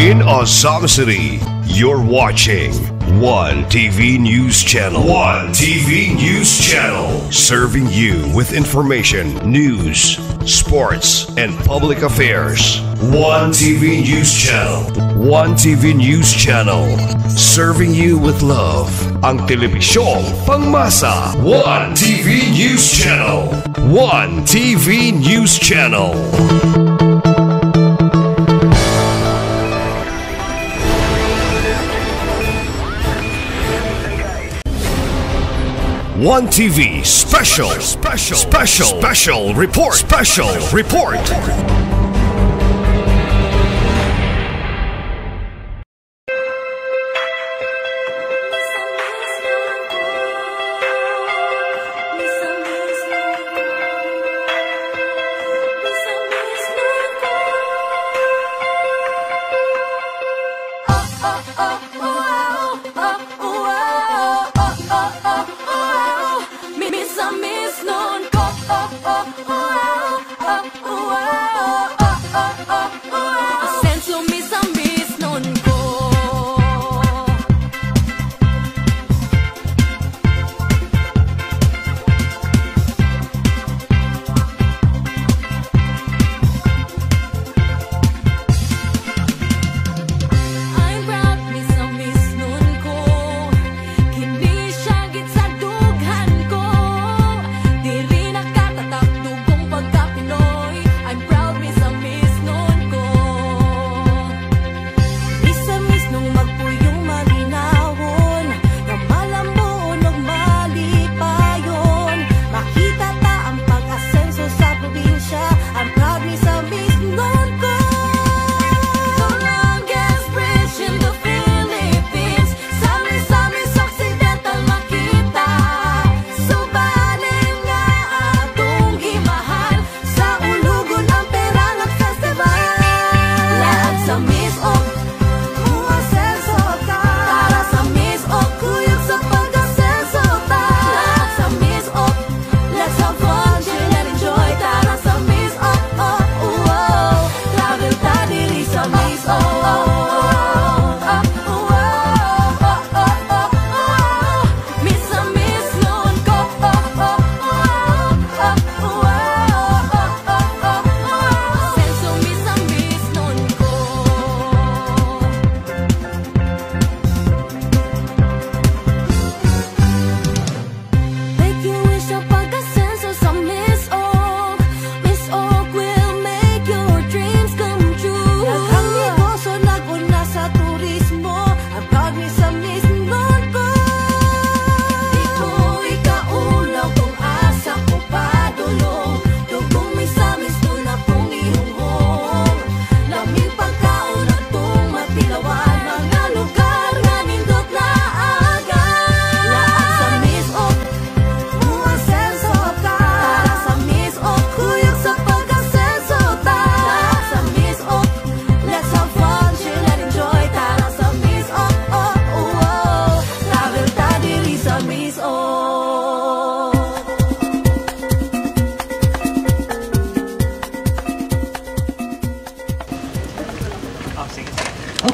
In Osama City, you're watching One TV News Channel. One TV News Channel. Serving you with information, news, sports, and public affairs. One TV News Channel. One TV News Channel. Serving you with love. Ang telebisyong pangmasa. One TV News Channel. One TV News Channel. One TV special report.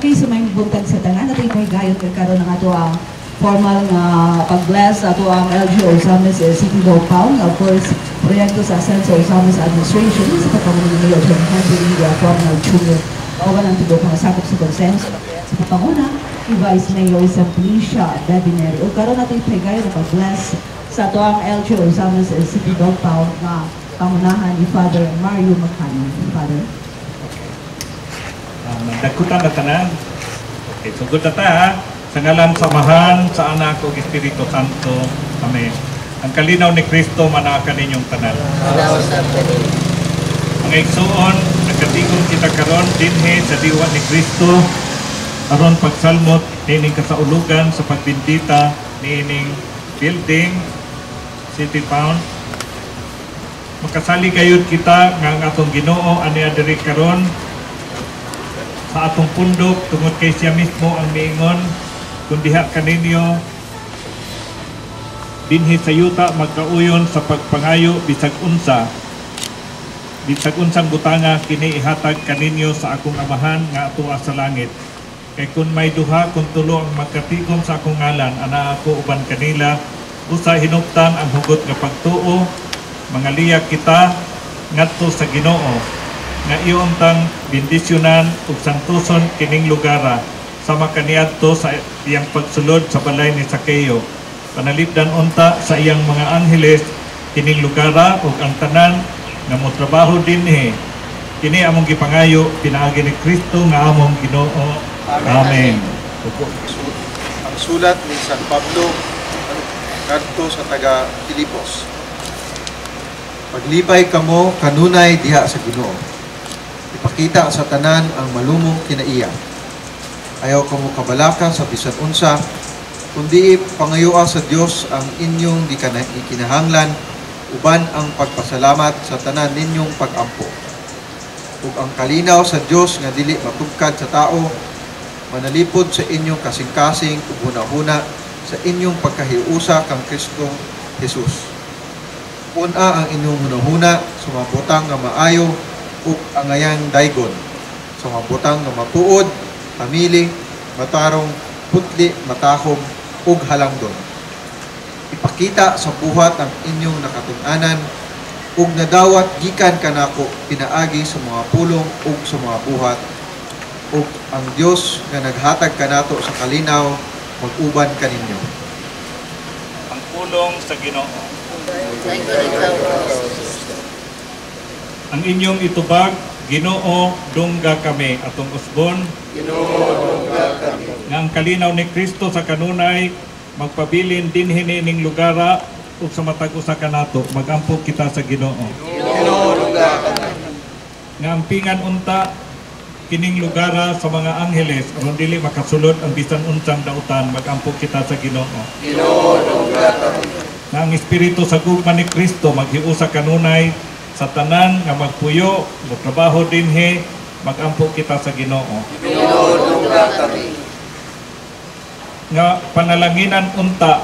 Okay, so may buntag sa tanan natin may gayon kagkaroon ng ato ang formal na pag-bless ato ang LGU Osamis City Compound. Of course, proyekto sa Censo Osamis Administration sa pagpamumuno ni John Henry Formal Jr. Owan ang tibok mga sakop sa konsenso. Sa pagpamuna, i-Vice Mayor Simplicia Bebineri. O karoon natin may gayon na pag-bless sa ato ang LGU Osamis City Compound na pangunahan ni Father Mario Macano. Father? Nagkutan na tanan. Okay, sugod na ta ha. Sa ngalan samahan sa anak o Espiritu Santo. Amen. Ang kalinaw ni Kristo manakan ninyong tanan. Mga igsuon, nagkatigong kita karon dinhi sa diwa ni Kristo aron pagsalmot nining kasaulugan sa pagbindita nining building City Pound. Makasali gayud kita nga ang atong Ginoo ani adiri karon sa atong pundok tungod kay siya mismo ang miingon kung diha kaninyo dinhi sa yuta magkauyon sa pagpangayo bisag unsa Bitag unsang butanga kini ihatag kaninyo sa akong amahan nga atuwa sa langit. Kay kun may duha kun tulo ang magkatigom sa akong ngalan, ana ako uban kanila, usa hinuptan ang hugot nga pagtuo, mangaliyag kita ngadto sa Ginoo, nga iyong tang bendisyonan ug santuson kining lugara, sama kaniadto sa iyang pagsulod sa balay ni Sakeo. Panalipdan unta sa iyang mga angheles kining lugara ug ang tanan nga motrabaho dinhi. Kini among gipangayo pinaagi ni Kristo nga among Ginoo. Amen. Ang sulat ni San Pablo kadto sa taga Filipos. Paglipay kamo kanunay diha sa Ginoo. Ipakita sa tanan ang malumong kinaiya. Ayaw kamo kabalaka sa bisan unsa, kundi pangayoa sa Dios ang inyong gikinahanglan uban ang pagpasalamat sa tanan ninyong pag-ampo. Ug ang kalinaw sa Dios nga dili matugkad sa tao, manalipod sa inyong kasing-kasing ug hunahuna sa inyong pagkahiusa kang Kristo Jesus. Una ang inyong hunahuna sa mga butang nga maayo ug angayang daygon, sa mga butang nga matuod, pamili, matarong, putli, matahom ug halangdon. Ipakita sa buhat ang inyong nakatun-anan ug nadawat gikan kanako pinaagi sa mga pulong ug sa mga buhat, ug ang Dios nga naghatag kanato sa kalinaw mag-uban kaninyo. Ang pulong sa Ginoo. Ang inyong itubag, Ginoo, dungga kami atong usbon. Ginoo, dungga kami. Nga ang kalinaw ni Kristo sa kanunay magpabilin dinhi ning lugara ug sa matag usa kanato magampo kita sa Ginoo. Ginoo, dungga kami. Nga ampingan unta kining lugara sa mga angheles aron dili makasulod ang bisan unsang dautan magampo kita sa Ginoo. Ginoo, dungga kami. Nga ang espiritu sa gugma ni Kristo maghiusa kanunay sa tanan nga magpuyo, magtrabaho dinhi, magampo kita sa Ginoo. Ginoo, dungga kami. Nga panalanginan unta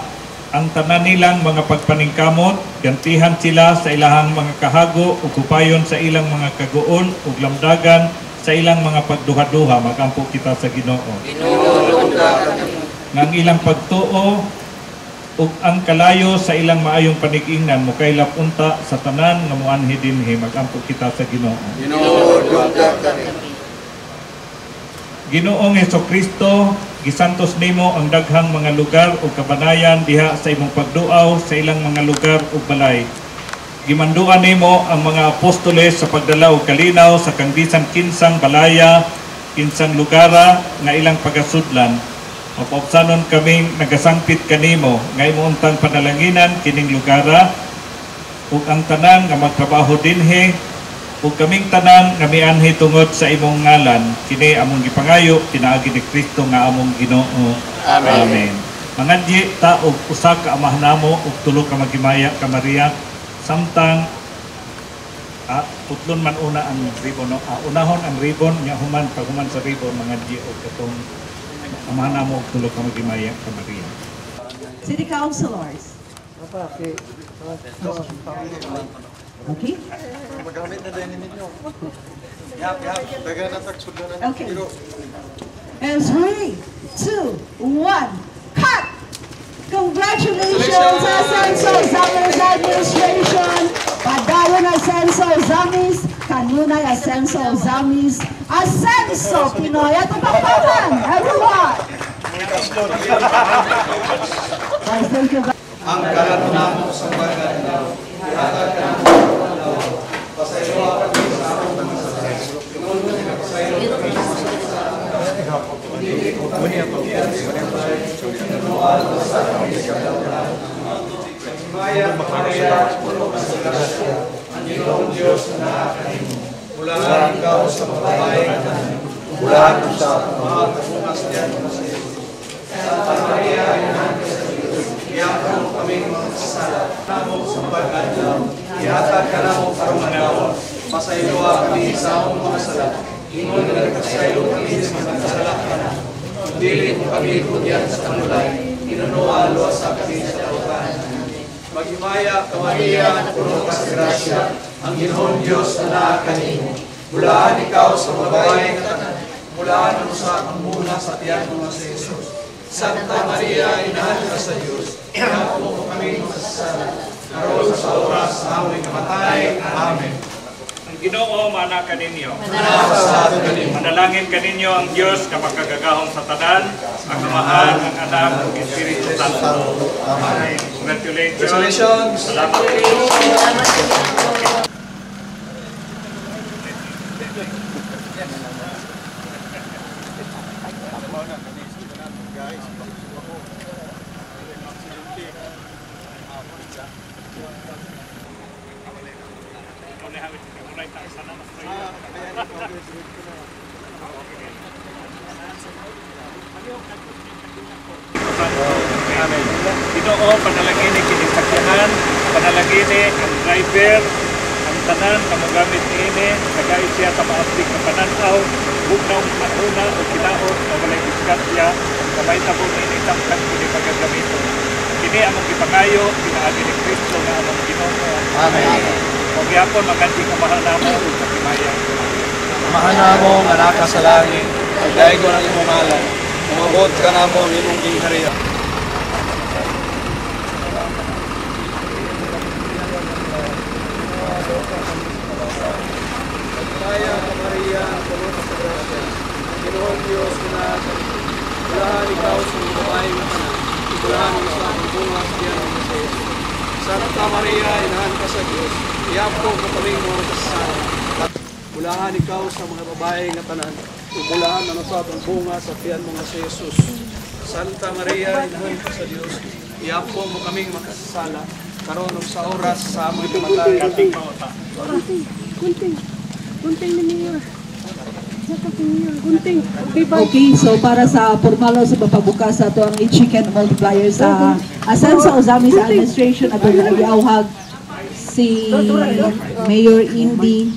ang tanan nilang mga pagpaningkamot, gantihan sila sa ilahang mga kahago ug kupayon sa ilang mga kaguol ug lamdagan sa ilang mga pagduha-duha, magampo kita sa Ginoo. Ginoo, dungga kami. Nga ang ilang pagtuo ug ang kalayo sa ilang maayong panig-ingnan mokaylap unta sa tanan nga moanhi dinhi, magampo kita sa Ginoo. Ginoo, dungga kami. Ginoong Hesukristo, gisantos nimo ang daghang mga lugar ug kabanayan diha sa imong pagduaw sa ilang mga lugar ug balay. Gimanduan nimo ang mga apostoles sa pagdala og kalinaw sa kang bisan kinsang balaya, kinsang lugara nga ilang pagasudlan. Mapaubsanon kaming nagasangpit kanimo nga imuuntang panalanginan kining lugara ug ang tanan nga magtrabaho dinhi ug kaming tanan nga mianhi tungod sa imong ngalan. Kini among gipangayo pinaagi ni Kristo nga among Ginoo. Amen. Amen. Mangadyi ta og usa ka amahan namo ug tulo ka magimaya ka Maria samtang putlon man una ang ribbon, no? Unahon ang ribbon nya human paghuman sa ribbon mangadyi og katong amahan namo og tulo ka magimaya ka Maria. City Councilors. Okay? Magamit na din ninyo. Yap. Dagan na tagsudlanan. Okay. And 3, 2, 1, cut! Congratulations, Ascenso Zamis Administration! Padayon Ascenso Zamis, kanunay Ascenso Zamis, Ascenso Pinoy! At papaman, everyone! Guys, thank you. Ang kalatunan mo sa bagay na ihatag ka ng pagkakalawa. Pasayawa kami sa akong mga salay. Pinulong ka pasayawa kami sa salay. Hindi ko kami ang pagkiyan sa salay. Pinunuan mo sa kami sa kalaunan. Maya, makakaya, puno ka sa grasya. Ang Ginong Diyos na nakakain mo. Mulahan ikaw sa mababae na namin. Mulahan mo sa mga kapungas niyan mo sa iyo. Santa Maria, inahan ka sa Diyos. Iyakan mo kaming mga kasala. Namo sa pag-adlaw. Ihatag ka na mo karumanawa. Pasayloa kami sa akong mga sala. Ingon na nagkasaylo kami sa mga kasala ka na. Dili mo kami kunyan sa kanulay. Inunuwa luwas sa kami sa lautan. Maghimaya ka Maria, puno ka sa grasya. ang Ginoong Diyos na kanimo. Bulaan ikaw sa mga babae nga tanan, bulaan ang usa ang muna sa tiyan mo nga si Jesus. Santa Maria, inahan ka sa Diyos, inahan mo kami masasala, karon sa oras sa aming kamatay. Amen. Ang Ginoo mana kaninyo. Manapasado kaninyo. Manalangin kaninyo ang Dios nga makagagahong sa tanan, ang Amahan, ang Anak, ang Espiritu Santo. Amen. Congratulations. Salamat. Ginoo, panalangin ni kinisakyanan, panalangin ni ang driver, ang tanan, kamagamit niini, kagay siya sa maapik na pananaw, bugnaw manuna o kinaot o walay diskatya, kamay tabo niini tamkan kini pagagamito. Kini among ipangayo, pinaagi ni Kristo na among Ginoo. Amen. O gyapon maganti kamahan namo sa kimayang. Amahan namo nga naka sa langit, dahil ko ng imong ngalan, umabot ka namo ang imong gingharian. Kaya ka Maria, puno ka sa grasya, Ginoong Diyos na bulahan ikaw sa mga babae nga tanan, bulahan ang sa ang bunga sa tiyan mo sa Jesus. Santa Maria, inahan ka sa Diyos, iyapo ko kami mga kasasala. Bulahan ikaw sa mga babae nga tanan, bulahan ang sa ang bunga sa tiyan mo sa Jesus. Santa Maria, inahan ka sa Diyos, iyapo mo kaming makasasala, karon ug sa oras sa among kamatay. Gunting na niya. Gunting. Okay, so para sa formalo sa papabukas sa ito ang chicken multiplier sa Asenso Ozamis Administration at nag-iawhag si Mayor Indy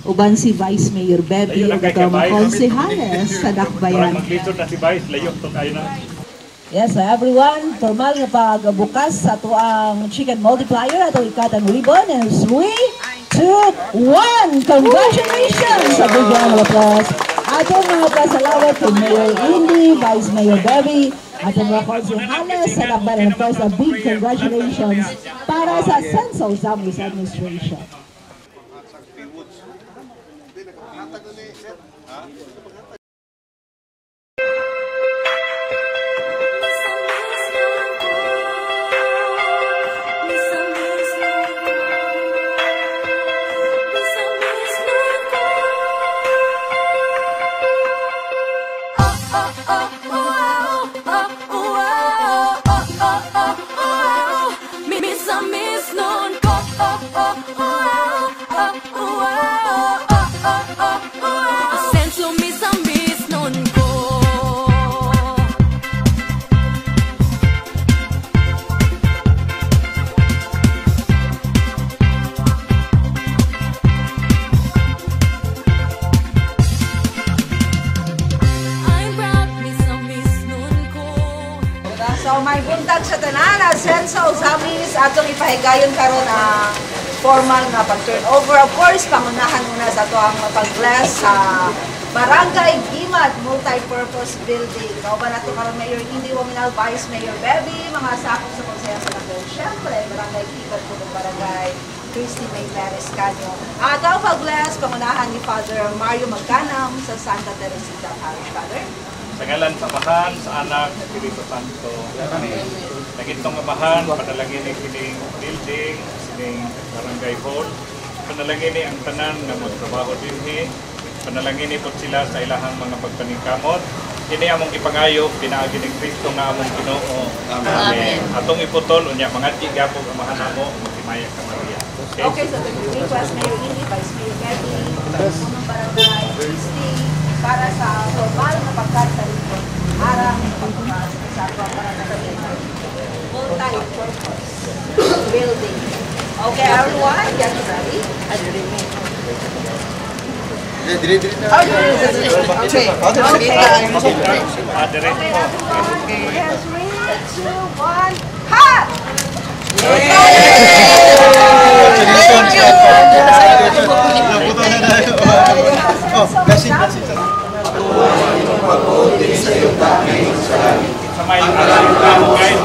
uban si Vice Mayor Bebby at ang mga konsehales sa Dakbayan. Maglito na si Vice, layo to tayo na. Yes, so everyone, formal nga pagbukas sa ito ang chicken multiplier at ikatang ribbon and 3, 2, 1! Congratulations! Sa big round of applause. Atong mga pasalawat kay Mayor Indy, Vice Mayor Bebby, at ang mga konsehales sa Dakbayan. Of course, a big congratulations para sa Asenso Ozamis Administration. So may buntag sa tanan, Asenso Ozamis atong ipahigayon karon ang formal na pag-turnover. Of course, pangunahan muna sa ito ang pag-bless sa Barangay Gimat Multi-Purpose Building. Kauban nato karon Mayor Indy Wominal, Vice Mayor Bebby, mga sakop sa konseya sa Lagos. Siyempre, Barangay Gimat po ng Barangay Christy May Perez Canyo. At ang pag-bless, pangunahan ni Father Mario Magcanam sa Santa Teresita Parish. Father? Sa ngalan sa Amahan, sa Anak, sa Espiritu Santo. Amen. Nagitong Amahan, panalangin ni kining building, kining barangay hall. Panalangin ni ang tanan nga magtrabaho dinhi. Panalangin ni po sila sa ilahang mga pagpaningkamot. Kini among ipangayo, pinaagi ni Kristo nga among Ginoo. Amen. Atong iputol, unya mga tigapog Amahan namo, magtimaya ka Maria. Okay, so the request Mayor Indy, Vice Mayor Bebby, unang barangay Christy, para sa formal na pagkanta rito, harang pagbukas sa para sa multi-purpose building. Okay, everyone, get ready. Okay. Okay, 3, 2, 1, cut! Congratulations! Oh, blessing. Sa may alaw guys.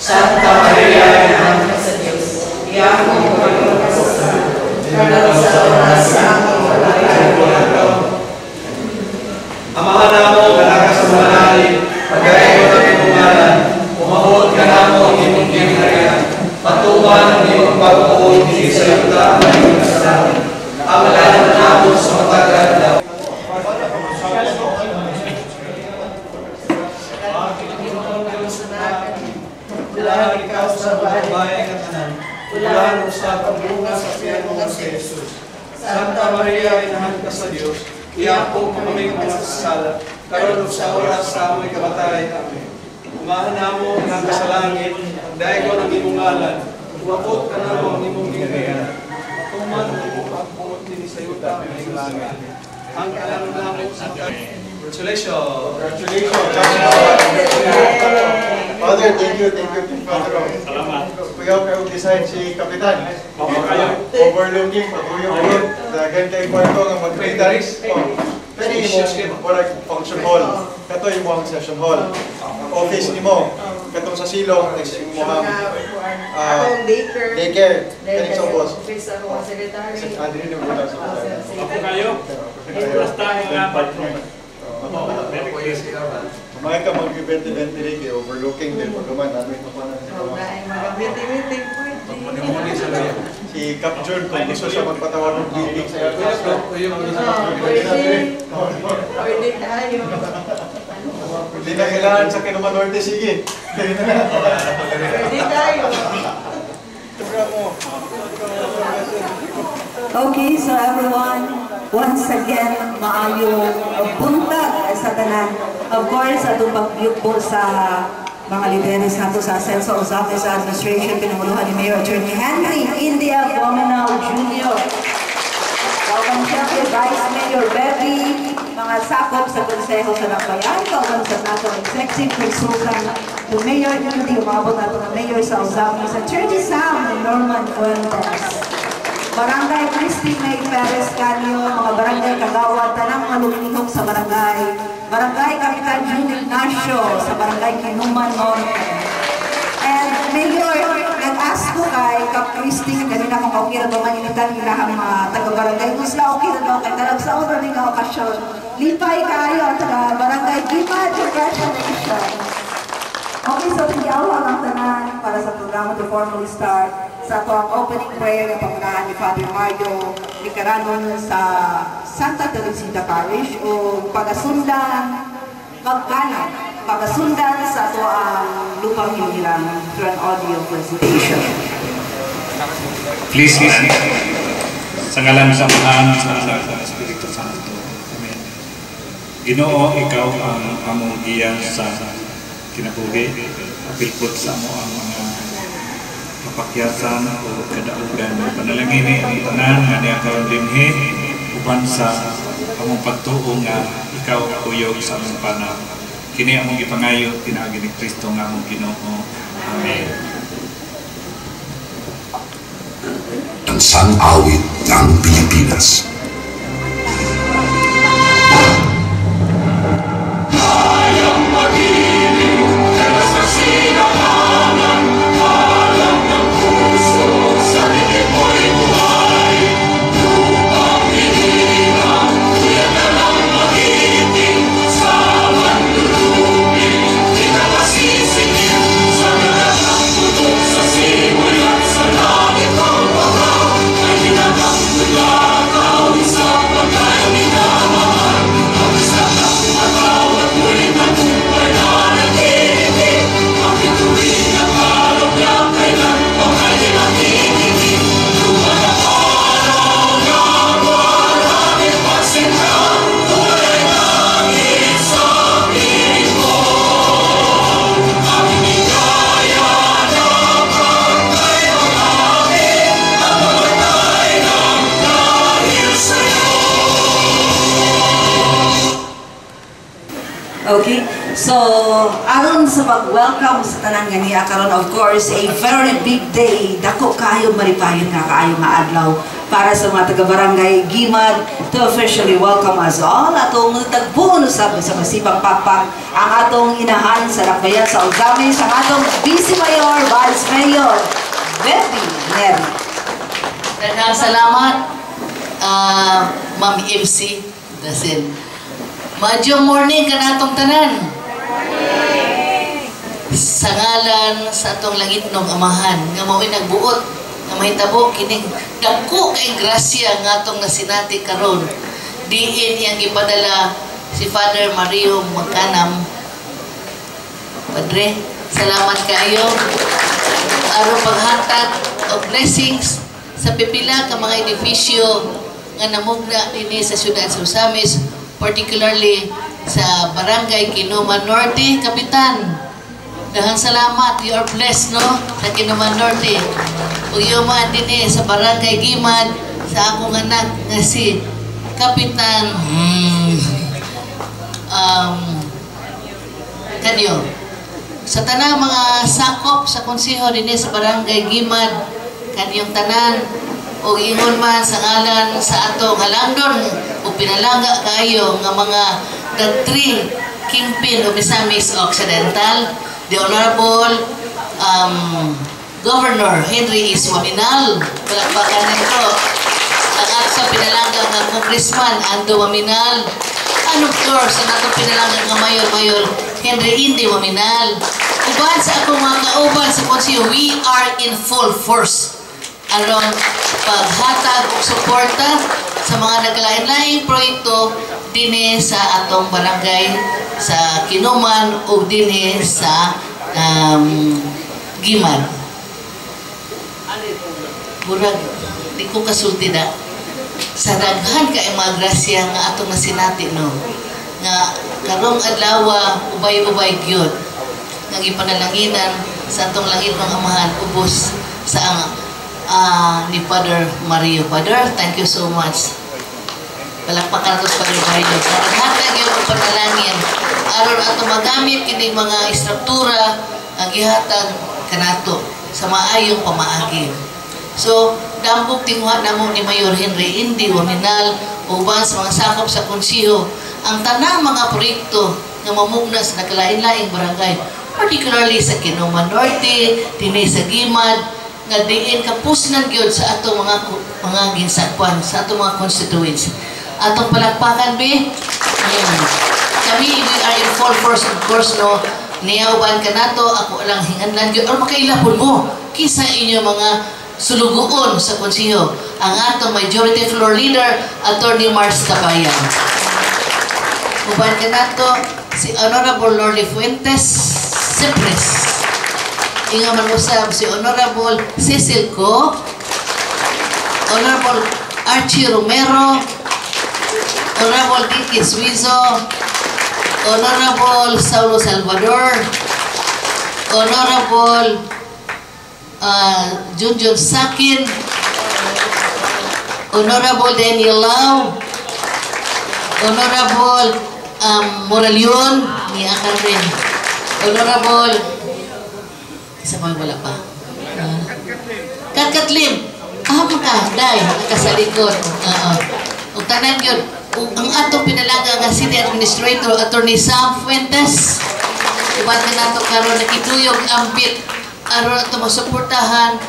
Santa Maria, Ina ng Diyos, iako mo kami kasalanan, ngayon sa oras sa aming pagkakalagay. Amahan namo nga sa malalim, pagkayo ng imungalan, umabot ka namo ang imong ginharian, patuman ang imong pagbuod sa yuta ng imong kasalanan. Amalan namo sa matagal na. Ulaan ikaw sa bahay katanan, ulaan sa pagbunga sa piyano ng si Jesus. Santa Maria, inahan ka sa Diyos, iako mo kami kasasala, karon sa oras sa aming kamatay. Amen. Umahan namo nga ka sa langit, dahil ko ng imong ngalan, uwapot ka namo ang imong ginhayan. Tuman ang imong pagbuot din sa yuta ng imong langit. Ang kalan namo sa Congratulations! Father, thank you, Father. Salamat. Kuya, kayo design si Kapitan. Overlooking, pag-uyong yun. Dagan kay Kwarto nga mag-retaris. Pero yung mo, function hall. Kato yung mga session hall. Ang office ni mo. Katong sa silong, yung mga daycare. Kaning sa boss. Adri na mo sa Ako kayo. Basta nga pa. Mga ka mag-event-event rin, overlooking din. Pagkaman, namin pa na si Cap Jun, kung gusto siya magpatawar ng meeting sa hindi na kailangan sa Kinuman Norte, sige. Pwede tayo. Okay, so everyone, once again, maayong buntag sa tanan. Of course, atong pagyupo sa mga lideres nato sa Ascenso Office Administration, pinamuluhan ni Mayor Attorney Henry India Bomenau Jr. Kauban siya kay Vice Mayor Betty, mga sakop sa Konseho sa Lakbayan, kauban sa nato Executive Consultant to Mayor India, umabot nato ng Mayor sa Osami, sa Attorney Sam ni Norman Fuentes. Barangay Christy May Perez Canyo, mga barangay kagawad, tanang malulingkong sa barangay. Barangay Kapitan Jun Ignacio sa barangay Kinuman Norte. And Mayor, nag-ask ko kay Kap Christy, kanina kung okay na ba maninitan nila ang mga taga-barangay. Kung sila okay na daw, kaya talagsaon na rin ang okasyon. Lipay kayo at barangay Gima, congratulations. Okay, so tiyawa lang tanan para sa programa to formally start sa ito ang opening prayer ng pangunahan ni Father Mario Nicaranon sa Santa Teresita Parish o pagasundan sa ito ang lupang hinilang through an audio presentation. Please stand. Sa ngalan sa Ama, sa Anak, sa Espiritu Santo. Amen. Ginoo, ikaw ang among iya sa kinabuhi, apilpot sa mo ang mga kapakyasan o kadaugan. Panalangini ang tanan nga niya karon dinhi uban sa among pagtuo nga ikaw uyog sa among panahon. Kini among gipangayo pinaagi ni Kristo nga among Ginoo. Amen. Ang sang-awit ng Pilipinas. Sa langit ang mga ay hinatang mula Okay? So, aron sa pag-welcome sa tanan ganiya karon, of course, a very big day. Dako kayo maripayon nga kaayo nga adlaw para sa mga taga-barangay Gimad to officially welcome us all. Atong tagbuon usab sa masibang pakpak ang atong inahan sa Dakbayan sa Ugame sa atong Vice Mayor, Vice Mayor, Betty Neri. Daghang salamat, Ma'am MC Dasin. Madyo morning ka natong tanan. Sa ngalan sa atong langitnog amahan, nga mao'y nagbuot, nga mahitabo kining dagko kay grasya nga atong nasinati karon. Diin iyang ipadala si Father Mario Magkanam. Padre, salamat kayo. Aron paghatag of blessings sa pipila ka mga edifisyo nga namugna dinhi sa siyudad sa Usamis, particularly sa Barangay Kinuman Norte. Kapitan, dahang salamat, you are blessed, no? Sa Kinuman Norte. Uyuman din sa Barangay Gimad, sa akong anak na si Kapitan kanyo. Sa tanang mga sakop sa konsiho din sa Barangay Gimad, kanyong tanan, o ingon man sa ngalan sa ato halangdon o pinalangga kayo nga mga the three kingpin of Misamis Occidental, the Honorable Governor Henry Iswaminal, palakpakan nito, ang ato pinalangga nga Congressman Ando Waminal, and of course ang ato pinalangga nga Mayor Henry Indy Waminal. Uban sa akong mga kauban sa konsiyo, we are in full force aron paghatag o suporta sa mga naglain-laing proyekto dinhi sa atong barangay sa Kinuman o dinhi sa Gimad. Murag, di ko kasulti na. Sa daghan ka mga grasya nga atong nasinati, no? Nga karong adlaw ubay-ubay gyud nga ipanalanginan sa atong langit ng amahan ubos sa ni Father Mario. Father, thank you so much. Palakpakan ko sa Father Mario. Hatag yung panalangin aron ato magamit kini mga istruktura ang gihatag kanato sa maayong pamaagi. So, dambog tinguha namo ni Mayor Henry Indy Waminal uban sa mga sakop sa konsiho ang tanang mga proyekto nga mamugna sa naglain-laing barangay, particularly sa Kinuman Norte, dinhi sa Gimad, nga diin kapusnan gyud sa ato mga ginsakwan, sa ato mga constituents. Atong palakpakan be. Kami, we are in full force, of course, no. Niyauban ka nato, ako lang hinganlan gyud or makailapon mo kisa inyo mga sulugoon sa konsiho. Ang atong majority floor leader, Attorney Mars Tabayan. Uban ka nato si Honorable Lorly Fuentes Sepres. Inga man usab si Honorable Cecil Co, Honorable Archie Romero, Honorable Dicky Suizo, Honorable Saulo Salvador, Honorable Junjun Sakin, Honorable Daniel Lau, Honorable Moralion, ni akan rin, Honorable isa pa wala pa. Katkatlim. Maka, day, nakasalikod. Ang tanan yun, ang atong pinalaga nga City Administrator, Attorney Sam Fuentes, iwan ka nato karon nakituyog ampit, aron ato masuportahan,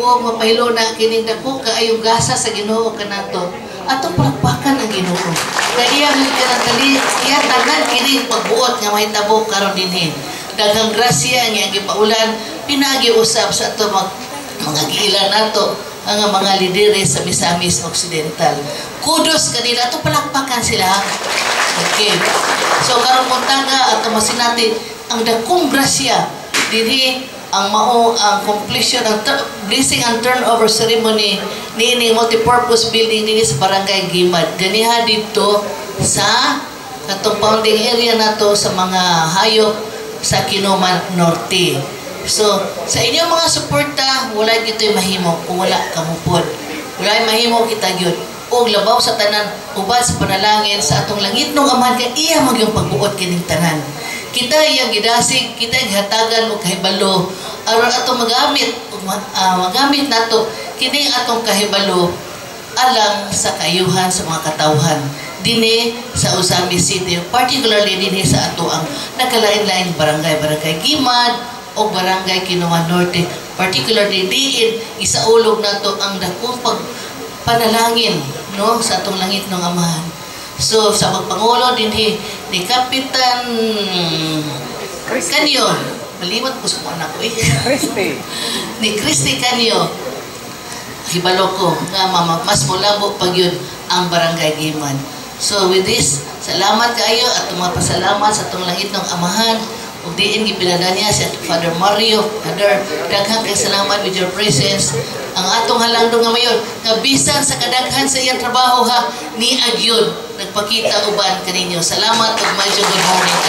o mapahilo na kining dako, kaayong gasa sa Ginoo ka nato. Atong palakpakan ang Ginoo. Kaya yung kinatali, iya tanan kining pagbuot nga mahitabo karon dinhin. Daghang grasya nga gipaulan pinagiusap sa ato mga giilan nato ang mga lideres sa Misamis Occidental. Kudos kanila, ato palakpakan sila. Okay. So karon muntaga ato masinati ang dakong grasya dinhi ang mao ang completion ang blessing and turnover ceremony ni multipurpose building dinhi sa Barangay Gimad. Ganiha dito sa katong founding area nato sa mga hayop sa Kinuman Norte. So, sa inyong mga suporta, wala gito'y mahimo kung wala kamupod. Wala mahimo kita yun. o labaw sa tanan ubad sa panalangin sa atong langit nung amahan kay iya magyong pagbuot kining tanan. Kita yang gidasig, kita yang hatagan og kahibalo aron atong magamit nato kining atong kahibalo alang sa kayuhan sa mga katawhan dinhi sa Usami City, particularly dinhi sa ato ang nagkalain-lain barangay Gimad o barangay Kinuan Norte, particularly diin isaulog nato ang dakong panalangin no sa atong langit ng amahan. So sa pagpangulo dinhi ni Kapitan Canyo, malimot ko sa anak ko ni Christy Canyo, hibalo ko nga mas mulabo pag yun ang barangay Gimad. So with this, salamat kayo at pasalamat sa itong langit ng amahan ug diin gipilada niya si Father Mario. Father, daghang kay salamat with your presence. Ang atong halangdong nga mayon nga bisan sa kadaghan sa iyang trabaho ha ni agyod nagpakita uban kaninyo. Salamat ug medyo good morning.